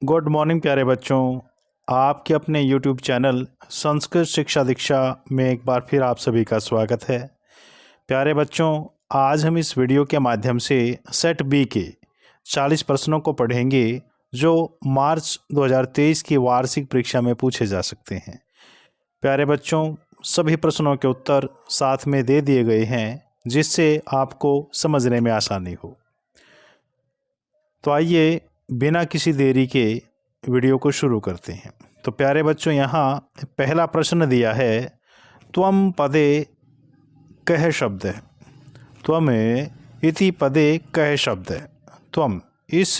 Good morning प्यारे बच्चों। आपके अपने YouTube चैनल संस्कृत शिक्षा दीक्षा में एक बार फिर आप सभी का स्वागत है। प्यारे बच्चों, आज हम इस वीडियो के माध्यम से सेट बी के 40 प्रश्नों को पढ़ेंगे जो मार्च 2023 की वार्षिक परीक्षा में पूछे जा सकते हैं। प्यारे बच्चों, सभी प्रश्नों के उत्तर साथ में दे दिए गए हैं जिससे आपको समझने में आसानी हो। तो आइए बिना किसी देरी के वीडियो को शुरू करते हैं। तो प्यारे बच्चों, यहाँ पहला प्रश्न दिया है, त्वम पदे कह शब्द है। त्वम इति पदे कह शब्द है। त्वम इस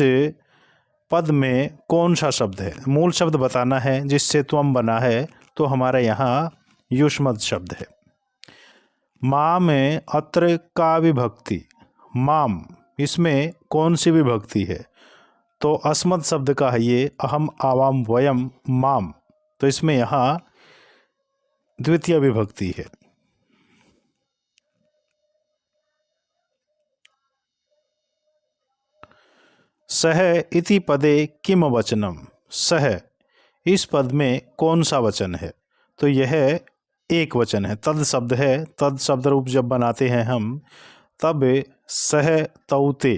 पद में कौन सा शब्द है? मूल शब्द बताना है जिससे त्वम बना है, तो हमारे यहाँ युष्मद शब्द है। माम में अत्र का विभक्ति, माम इसमें कौन सी विभक्ति है? तो अस्मद शब्द का है ये, अहम आवाम वयम माम, तो इसमें यहाँ द्वितीय विभक्ति है। सह इति पदे किम वचनम, सह इस पद में कौन सा वचन है? तो यह एक वचन है, तद शब्द है। तद शब्द रूप जब बनाते हैं हम, तब सह तौते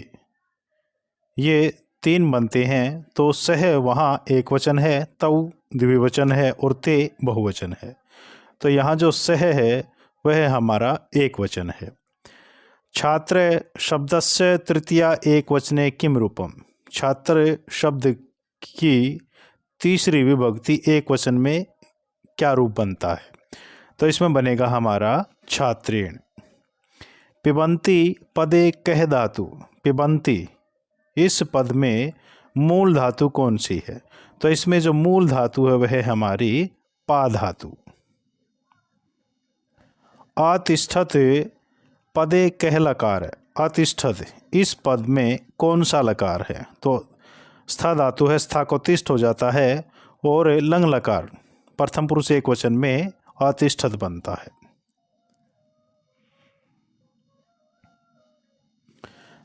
ये तीन बनते हैं। तो सह वहाँ एक वचन है, तौ द्विवचन है और ते बहुवचन है। तो यहाँ जो सह है वह हमारा एक वचन है। छात्र शब्दस्य तृतीया एक वचने किम रूपम, छात्र शब्द की तीसरी विभक्ति एक वचन में क्या रूप बनता है? तो इसमें बनेगा हमारा छात्रेण। पिबंती पदे कह धातु, पिबंती इस पद में मूल धातु कौन सी है? तो इसमें जो मूल धातु है वह है हमारी पा धातु। अतिष्ठत पदे कह लकार है। अतिष्ठत इस पद में कौन सा लकार है? तो स्था धातु है, स्था को तिष्ठ हो जाता है और लंग लकार प्रथम पुरुष एक वचन में अतिष्ठत बनता है।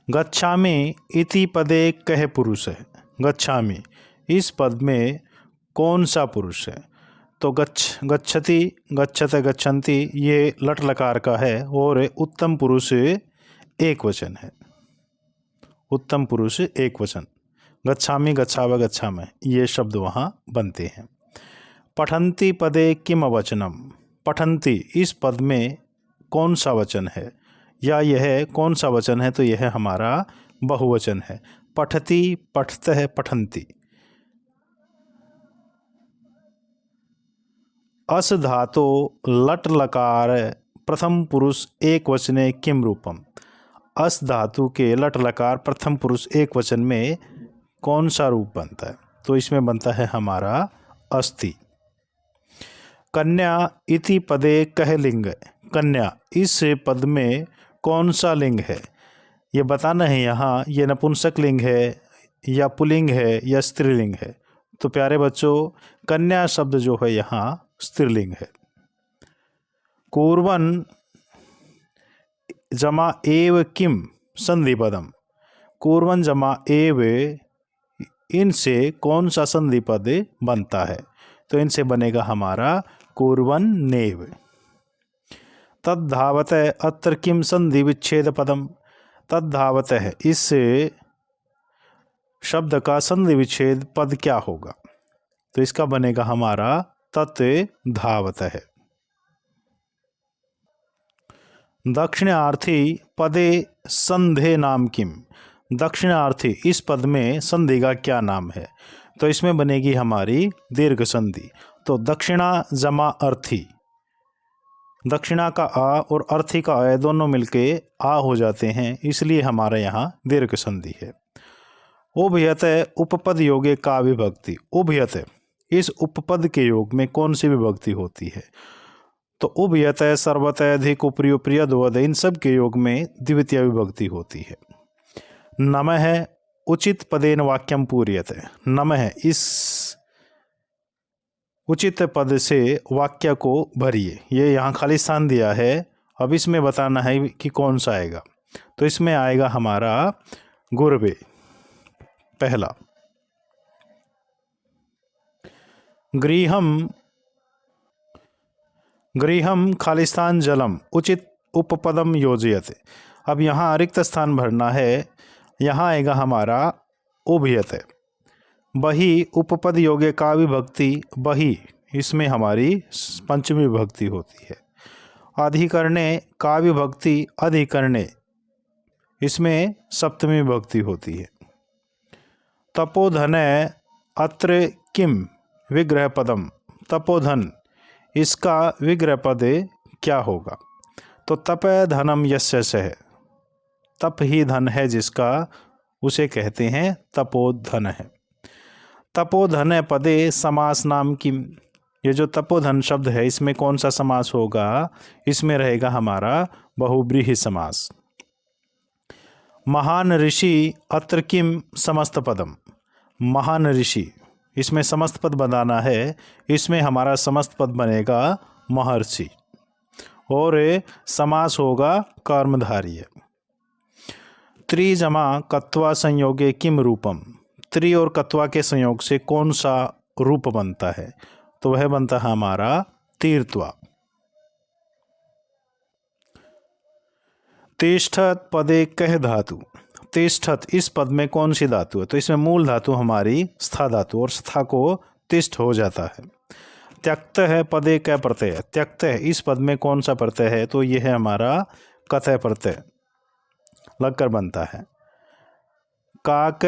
गच्छामि इति पदे कह पुरुष है। गच्छामि इस पद में कौन सा पुरुष है? तो गच्छति, गच्छते, गच्छन्ति ये लट लकार का है और उत्तम पुरुष एक वचन है। उत्तम पुरुष एक वचन, गच्छामि, गच्छाव, गच्छामि ये शब्द वहाँ बनते हैं। पठन्ति पदे किम वचनम, पठन्ति इस पद में कौन सा वचन है या यह कौन सा वचन है? तो यह हमारा बहुवचन है। पठति, पठतः, पठन्ति। अस धातो लट लकार प्रथम पुरुष एक वचने किम रूपम, अस धातु के लट लकार प्रथम पुरुष एक वचन में कौन सा रूप बनता है? तो इसमें बनता है हमारा अस्ति। कन्या इति पदे कह लिंग, कन्या इस पद में कौन सा लिंग है? ये बताना है यहाँ, ये नपुंसक लिंग है या पुल्लिंग है या स्त्रीलिंग है? तो प्यारे बच्चों, कन्या शब्द जो है यहाँ स्त्रीलिंग है। कुर्वन् जमा एव किम संधि पदम, कुर्वन् जमा एव इनसे कौन सा संधि पद बनता है? तो इनसे बनेगा हमारा कुर्वन्नेव। तद्धावत अत्र किम संधि विच्छेद पदम, तद्धावत है इस शब्द का संधि विच्छेद पद क्या होगा? तो इसका बनेगा हमारा तत् धावत है। दक्षिणार्थी पदे संधे नाम किम, दक्षिणार्थी इस पद में संधि का क्या नाम है? तो इसमें बनेगी हमारी दीर्घ संधि। तो दक्षिणा जमा अर्थी, दक्षिणा का आ और अर्थी का अ दोनों मिलके आ हो जाते हैं, इसलिए हमारे यहाँ दीर्घ संधि है। उभयत उपपद योगे का विभक्ति, उभयत इस उपपद के योग में कौन सी विभक्ति होती है? तो उभयत, सर्वत, अधिक, उपरि, उपरि, अधोअध इन सब के योग में द्वितीय विभक्ति होती है। नमः उचित पदेन वाक्यम पूर्यते, नमः इस उचित पद से वाक्य को भरिए। ये यहाँ खाली स्थान दिया है, अब इसमें बताना है कि कौन सा आएगा। तो इसमें आएगा हमारा गुरवे पहला। गृहम गृहम खालिस्तान जलम उचित उपपदम योजयते। अब यहाँ रिक्त स्थान भरना है। यहाँ आएगा हमारा उभयते। बही उपपद योग्य का विभक्ति बही, इसमें हमारी पंचमी विभक्ति होती है। अधिकरणे का विभक्ति अधिकरणे, इसमें सप्तमी विभक्ति होती है। तपोधन अत्र किम विग्रह पदम, तपोधन इसका विग्रह पद क्या होगा? तो तप धनम यस्य है, तप ही धन है जिसका, उसे कहते हैं तपोधन है। तपोधन पदे समास नाम किम, ये जो तपोधन शब्द है इसमें कौन सा समास होगा? इसमें रहेगा हमारा बहुब्रीहि समास। महान ऋषि अत्र किम समस्त पदम, महान ऋषि इसमें समस्त पद बनाना है, इसमें हमारा समस्त पद बनेगा महर्षि और समास होगा कर्मधारय। त्रि जमा कत्वा संयोगे किम रूपम, त्रि और कत्वा के संयोग से कौन सा रूप बनता है? तो वह बनता है हमारा तीर्थवा। तिष्ठत पदे कह धातु, तिष्ठत इस पद में कौन सी धातु है? तो इसमें मूल धातु हमारी स्था धातु और स्था को तिष्ठ हो जाता है। त्यक्त है पदे क प्रत्यय, त्यक्त है इस पद में कौन सा प्रत्यय है? तो यह है हमारा कतय प्रत्यय लगकर बनता है। काक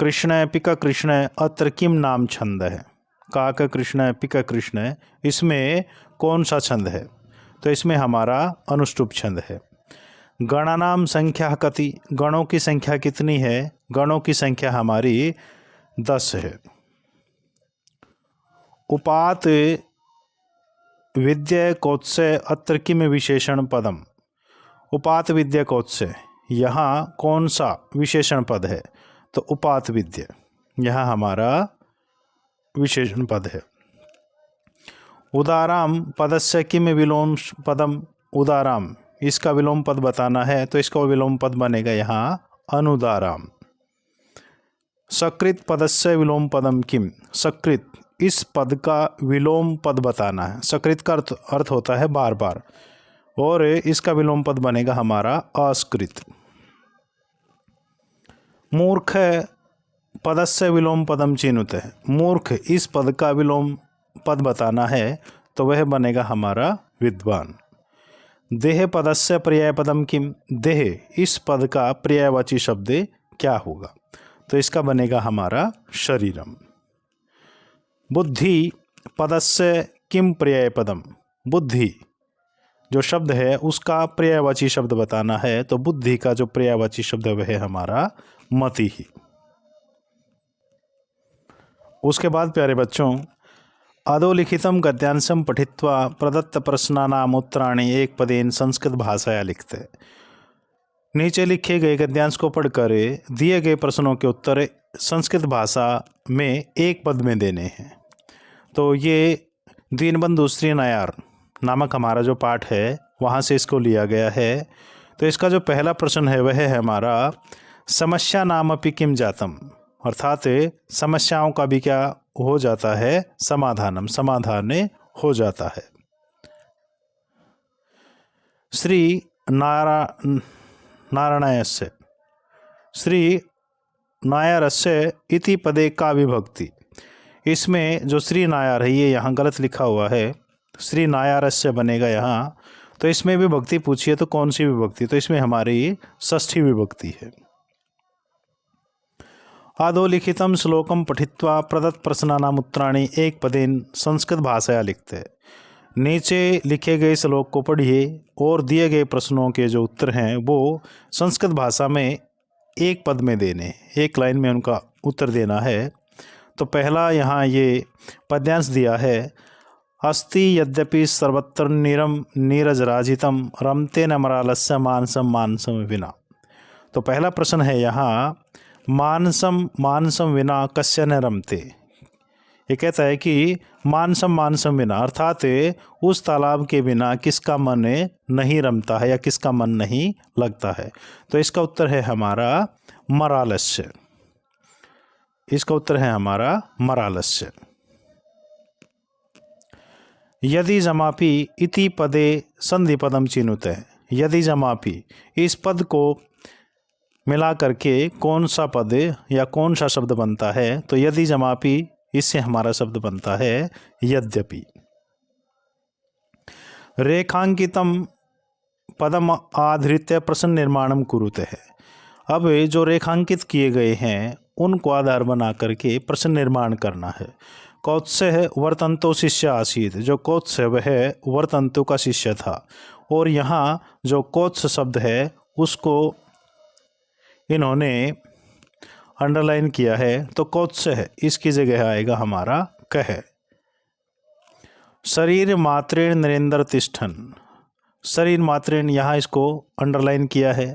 कृष्ण पिक कृष्ण अत्र किम नाम छंद है, काक कृष्ण पिक कृष्ण इसमें कौन सा छंद है? तो इसमें हमारा अनुष्टुप छंद है। गणनाम संख्या कति, गणों की संख्या कितनी है? गणों की संख्या हमारी 10 है। उपात विद्या कौत्स्य अत्र किम विशेषण पदम, उपात विद्या कौत्स्य यहाँ कौन सा विशेषण पद है? तो उपात विद्या यहाँ हमारा विशेषण पद है। उदाराम पदस्य किम विलोम पदम, उदाराम इसका विलोम पद बताना है, तो इसका विलोम पद बनेगा यहाँ अनुदाराम। सकृत पदस्य विलोम पदम किम, सकृत इस पद का विलोम पद बताना है। सकृत का अर्थ होता है बार बार और इसका विलोम पद बनेगा हमारा असकृत। मूर्ख पदस्य विलोम पदम चिनुत है, मूर्ख इस पद का विलोम पद बताना है, तो वह बनेगा हमारा विद्वान। देह पदस्य पर्याय पदम किम, देह इस पद का पर्यायवाची शब्द क्या होगा? तो इसका बनेगा हमारा शरीरम। बुद्धि पदस्य किम पर्याय पदम, बुद्धि जो शब्द है उसका पर्यायवाची शब्द बताना है, तो बुद्धि का जो पर्यायवाची शब्द है वह है हमारा मति ही। उसके बाद प्यारे बच्चों, अधोलिखितम गद्यांशम पठित्वा प्रदत्त प्रश्नानाम उत्तराणि एक पदेन संस्कृत भाषाया लिखते, नीचे लिखे गए गद्यांश को पढ़कर दिए गए प्रश्नों के उत्तर संस्कृत भाषा में एक पद में देने हैं। तो ये दीनबंधु श्री नायर नामक हमारा जो पाठ है वहाँ से इसको लिया गया है। तो इसका जो पहला प्रश्न है वह है हमारा समस्या नामपि किम जातम, अर्थात समस्याओं का भी क्या हो जाता है? समाधानम, समाधान हो जाता है। श्री नारायणस्य, श्री नायरस्य इति पदे का विभक्ति, इसमें जो श्री नायर है ये यहाँ गलत लिखा हुआ है, श्री नायरस्य बनेगा यहाँ। तो इसमें विभक्ति पूछिए तो कौन सी विभक्ति? तो इसमें हमारी षष्ठी विभक्ति है। अधोलिखितम श्लोकम पठित्वा प्रदत्त प्रश्नानाम उत्तराणि एक पदेन संस्कृत भाषाया लिखते, नीचे लिखे गए श्लोक को पढ़िए और दिए गए प्रश्नों के जो उत्तर हैं वो संस्कृत भाषा में एक पद में देने, एक लाइन में उनका उत्तर देना है। तो पहला यहाँ ये पद्यांश दिया है, अस्ति यद्यपि सर्वत्र नीरजराजितम रमते न मरालस्य मानसम मानसम विना। तो पहला प्रश्न है यहाँ मानसम मानसम विना कस्य न रमते, ये कहता है कि मानसम मानसम बिना, अर्थात उस तालाब के बिना किसका मन नहीं रमता है या किसका मन नहीं लगता है। तो इसका उत्तर है हमारा मरालस्य, इसका उत्तर है हमारा मरालस्य। यदि जमापि इति पदे संधिपदम चिनुते। यदि जमापि इस पद को मिला करके कौन सा पद या कौन सा शब्द बनता है, तो यदि जमापि इससे हमारा शब्द बनता है यद्यपि। रेखांकितम पदम आधृत्य प्रश्न निर्माणम कुरुते है। अब जो रेखांकित किए गए हैं उनको आधार बना करके प्रश्न निर्माण करना है। कौत्स्य वर्तंतो शिष्य आसीत, जो कौत्स्य वह वर्तंतु का शिष्य था। और यहाँ जो कौत्स्य शब्द है उसको इन्होंने अंडरलाइन किया है, तो कौत्स्य है इसकी जगह आएगा हमारा कह। शरीर मात्रेण नरेंद्र तिष्ठन, शरीर मात्रेण यहाँ इसको अंडरलाइन किया है।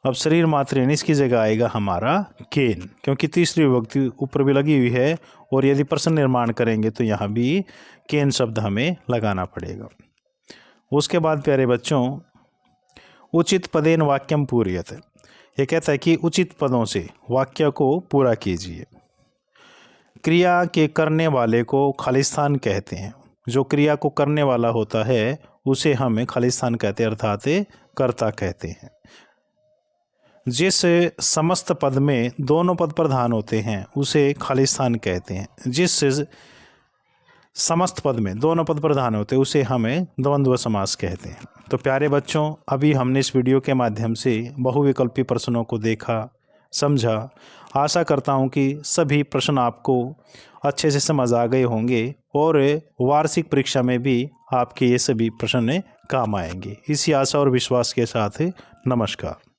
अब शरीर मात्रेण इसकी जगह आएगा हमारा केन, क्योंकि तीसरी विभक्ति ऊपर भी लगी हुई है और यदि प्रश्न निर्माण करेंगे तो यहाँ भी केन शब्द हमें लगाना पड़ेगा। उसके बाद प्यारे बच्चों, उचित पदेन वाक्यम पूर्यते। ये कहता है कि उचित पदों से वाक्य को पूरा कीजिए। क्रिया के करने वाले को खालिस्तान कहते हैं। जो क्रिया को करने वाला होता है उसे हमें खालिस्तान कहते हैं, अर्थात कर्ता कहते हैं। जिस समस्त पद में दोनों पद प्रधान होते हैं उसे खालिस्तान कहते हैं। जिस समस्त पद में दोनों पद प्रधान होते हैं उसे हमें द्वंद्व समास कहते हैं। तो प्यारे बच्चों, अभी हमने इस वीडियो के माध्यम से बहुविकल्पी प्रश्नों को देखा, समझा। आशा करता हूं कि सभी प्रश्न आपको अच्छे से समझ आ गए होंगे और वार्षिक परीक्षा में भी आपके ये सभी प्रश्न काम आएंगे। इसी आशा और विश्वास के साथ नमस्कार।